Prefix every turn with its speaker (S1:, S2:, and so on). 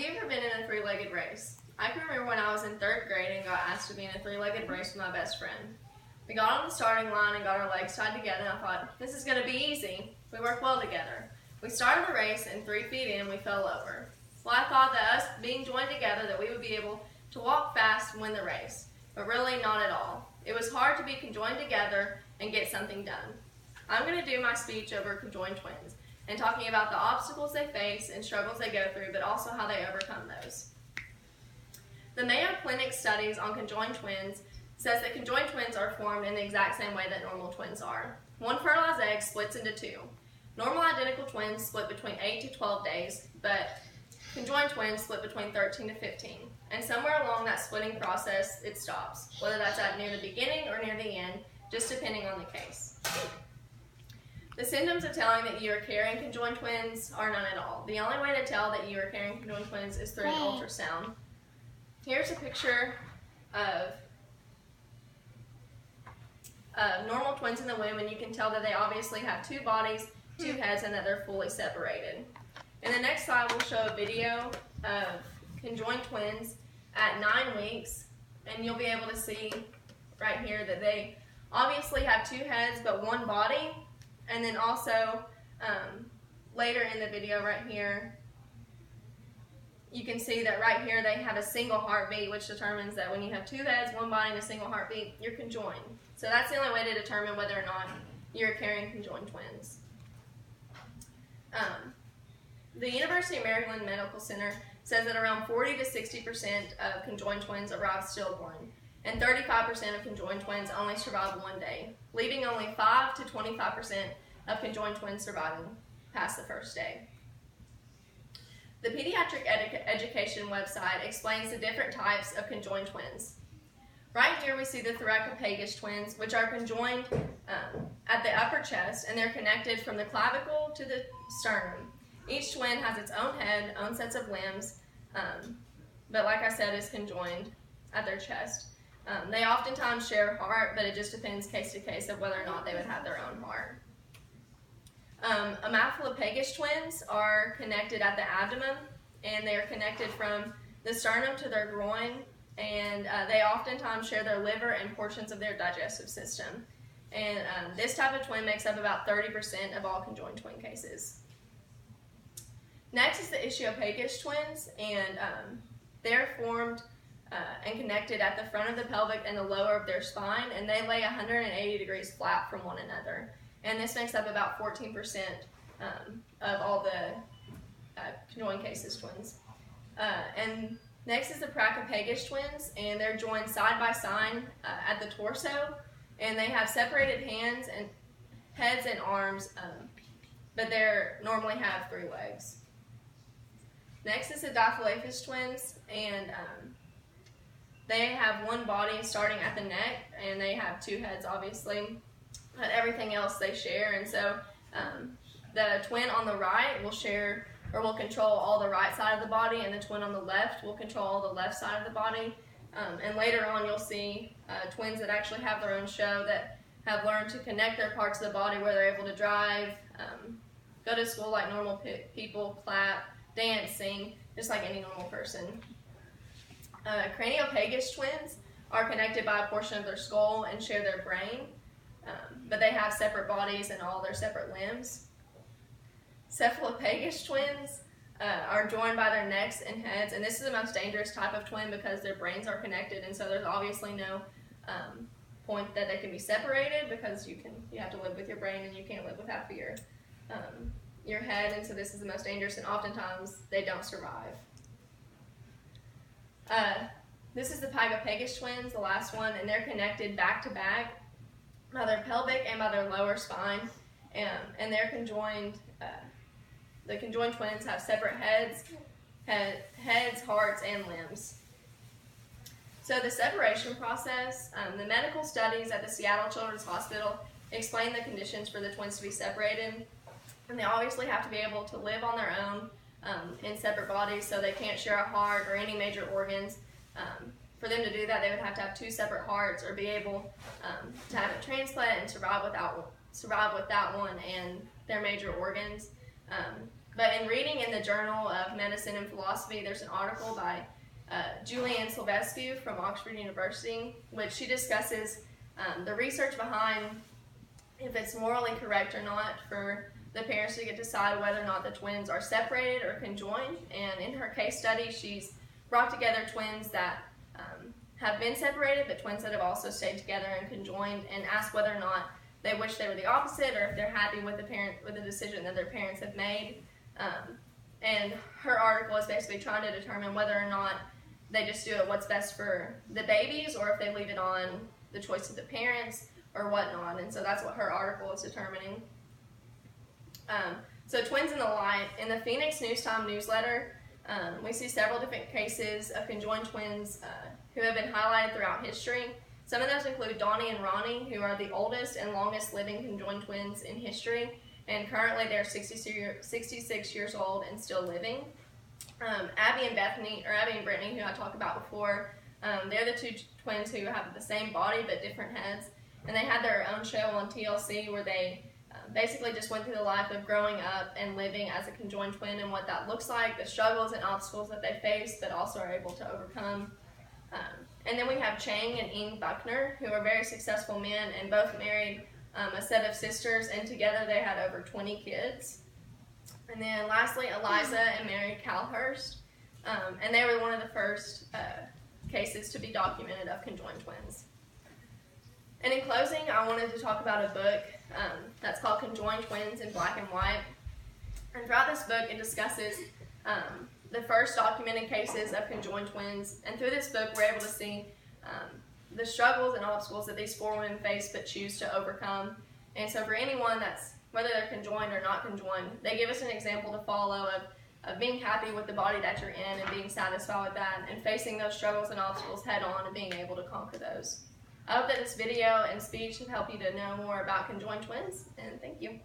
S1: Have you ever been in a three-legged race? I can remember when I was in 3rd grade and got asked to be in a three-legged race with my best friend. We got on the starting line and got our legs tied together, and I thought, this is going to be easy. We work well together. We started the race, and 3 feet in, we fell over. Well, I thought that us being joined together, that we would be able to walk fast and win the race, but really not at all. It was hard to be conjoined together and get something done. I'm going to do my speech over conjoined twins and talking about the obstacles they face and struggles they go through, but also how they overcome those. The Mayo Clinic studies on conjoined twins says that conjoined twins are formed in the exact same way that normal twins are. One fertilized egg splits into 2. Normal identical twins split between 8 to 12 days, but conjoined twins split between 13 to 15. And somewhere along that splitting process, it stops, whether that's at near the beginning or near the end, just depending on the case. The symptoms of telling that you are carrying conjoined twins are none at all. The only way to tell that you are carrying conjoined twins is through an ultrasound. Here's a picture of normal twins in the womb, and you can tell that they obviously have 2 bodies, 2 heads, and that they're fully separated. In the next slide, we'll show a video of conjoined twins at 9 weeks, and you'll be able to see right here that they obviously have 2 heads but 1 body, and then also later in the video right here, you can see that right here they have a single heartbeat, which determines that when you have 2 heads, 1 body, and a single heartbeat, you're conjoined. So that's the only way to determine whether or not you're carrying conjoined twins. The University of Maryland Medical Center says that around 40 to 60% of conjoined twins arrive stillborn, and 35% of conjoined twins only survive 1 day, leaving only 5 to 25% of conjoined twins surviving past the 1st day. The Pediatric Education website explains the different types of conjoined twins. Right here we see the Thoracopagus twins, which are conjoined at the upper chest, and they're connected from the clavicle to the sternum. Each twin has its own head, own sets of limbs, but like I said, is conjoined at their chest. They oftentimes share a heart, but it just depends case to case of whether or not they would have their own heart. Amphilopagus twins are connected at the abdomen, and they are connected from the sternum to their groin, and they oftentimes share their liver and portions of their digestive system. And this type of twin makes up about 30% of all conjoined twin cases. Next is the Ichthyopagus twins, and they're formed and connected at the front of the pelvic and the lower of their spine, and they lay 180 degrees flat from one another. And this makes up about 14% of all the conjoined cases twins. And next is the Brachiopagus twins, and they're joined side by side at the torso, and they have separated hands and heads and arms, but they normally have 3 legs. Next is the Diphyllophus twins, and they have 1 body starting at the neck, and they have 2 heads obviously, but everything else they share. And so the twin on the right will share or will control all the right side of the body, and the twin on the left will control all the left side of the body. And later on you'll see twins that actually have their own show that have learned to connect their parts of the body where they're able to drive, go to school like normal people, clap, dance, sing, just like any normal person. Craniopagus twins are connected by a portion of their skull and share their brain, but they have separate bodies and all their separate limbs. Cephalopagus twins are joined by their necks and heads, and this is the most dangerous type of twin because their brains are connected, and so there's obviously no point that they can be separated, because you have to live with your brain and you can't live with half of your head, and so this is the most dangerous, and oftentimes they don't survive. This is the Pygopagus twins, the last one, and they're connected back to back by their pelvic and by their lower spine, and they're conjoined. The conjoined twins have separate heads, hearts, and limbs. So the separation process, the medical studies at the Seattle Children's Hospital explain the conditions for the twins to be separated, and they obviously have to be able to live on their own in separate bodies, so they can't share a heart or any major organs. For them to do that, they would have to have 2 separate hearts, or be able to have a transplant and survive without one and their major organs. But in reading in the Journal of Medicine and Philosophy, there's an article by Julianne Silvescu from Oxford University, which she discusses the research behind if it's morally correct or not for the parents to get to decide whether or not the twins are separated or conjoined. And in her case study, she's brought together twins that have been separated, but twins that have also stayed together and conjoined, and asked whether or not they wish they were the opposite, or if they're happy with the decision that their parents have made. And her article is basically trying to determine whether or not they just do it what's best for the babies, or if they leave it on the choice of the parents or whatnot. And so that's what her article is determining. So twins in the light. In the Phoenix News Time newsletter, we see several different cases of conjoined twins who have been highlighted throughout history. Some of those include Donnie and Ronnie, who are the oldest and longest living conjoined twins in history, and currently they're 66 years old and still living. Abby and Brittany, who I talked about before, they're the two twins who have the same body but different heads, and they had their own show on TLC where they basically just went through the life of growing up and living as a conjoined twin and what that looks like, the struggles and obstacles that they face but also are able to overcome. And then we have Chang and Ing Buckner, who are very successful men and both married a set of sisters, and together they had over 20 kids. And then lastly, Eliza and Mary Calhurst, and they were one of the first cases to be documented of conjoined twins. And in closing, I wanted to talk about a book that's called Conjoined Twins in Black and White. And throughout this book, it discusses the first documented cases of conjoined twins. And through this book, we're able to see the struggles and obstacles that these 4 women face but choose to overcome. And so for anyone that's, whether they're conjoined or not conjoined, they give us an example to follow of being happy with the body that you're in and being satisfied with that, and facing those struggles and obstacles head on and being able to conquer those. I hope that this video and speech have helped you to know more about conjoined twins, and thank you.